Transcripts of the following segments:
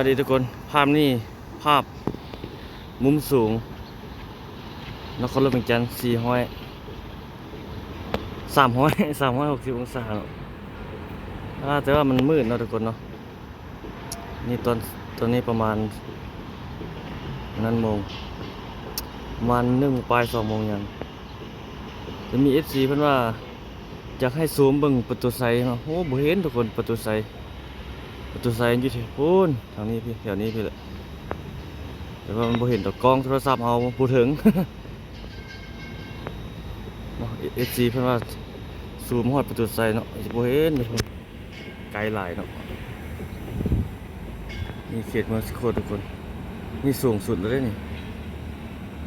ดีทุกคนภาพนี้ภาพมุมสูงนครหลวงเวียงจันทร์360 องศาเนาะแต่ว่ามันมืดเนาะทุกคนเนาะนี่ตอนนี้ประมาณนั้นโมงประมาณ1 ปลาย 2 โมงยังจะมี FC เพิ่นว่าอยากให้ซูมเบิ่งประตูไซเนาะโอ้บ่เห็นทุกคนประตูไซอยู่ที่พูนทางนี้พี่แถวนี้พี่แหละแต่ว่ามันบ่เห็นดอกกล้องโทรศัพท์เอาบ่ถึง FC เพิ่นว่าซูมฮอดประตูไซเนาะสิบ่เห็นทุกคนไกลหลายเนาะนี่เขตเมืองสกลทุกคนนี่สูงสุดแล้วเด้นี่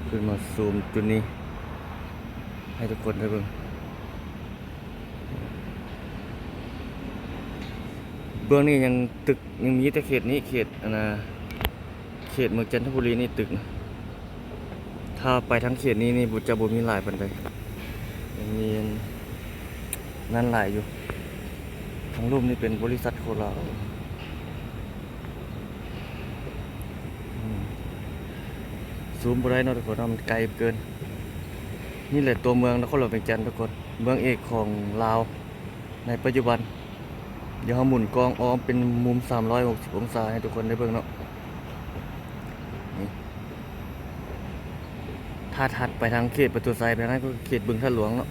ขึ้นมาซูมจุดนี้ให้ทุกคนได้เบิ่งเบื้องนี้ยังตึกยังมีแต่เขตนี้เขตเขตเมืองจันทบุรีนี่ตึกนะถ้าไปทั้งเขตนี้นี่จะบ่มีหลายปานใดยังมีนั่นหลายอยู่ทั้งรูปนี่เป็นบริษัทโคราชซูมบ่ได้เนาะทุกคนมันไกลเกินนี่แหละตัวเมืองนครหลวงเวียงจันทร์ทุกคนเมืองเอกของลาวในปัจจุบันเดี๋ยวเราหมุนกล้องอ้อมเป็นมุม360 องศาให้ทุกคนได้เบิ่งเนาะนี่ถ้าถัดไปทางเขตประตูไซไปทางนั้นก็เขตบึงท่าหลวงเนาะ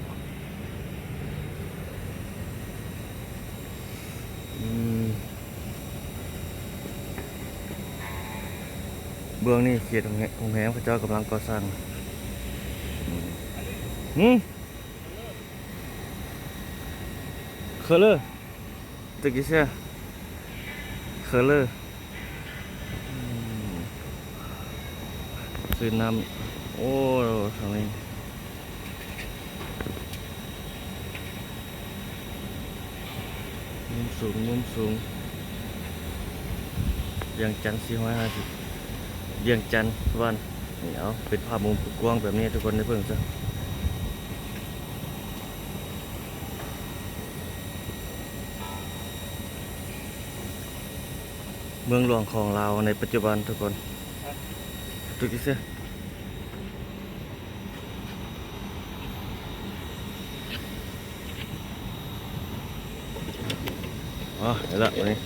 เบื้องนี่เขตของแหมพระเจ้ากำลังก่อสร้างเคอร์เลอร์ตึกกี่เช่เคอร์เลอร์ซื้อน้ำโอ้ทางนี้มุมสูงเวียงจันทร์450เวียงจันทร์วันนี่เอาเป็นภาพมุมกว้างแบบนี้ทุกคนได้เพิ่งซะเมืองหลวงของเราในปัจจุบันทุกคนตุกิเซ่อ๋อเห็นละวันนี้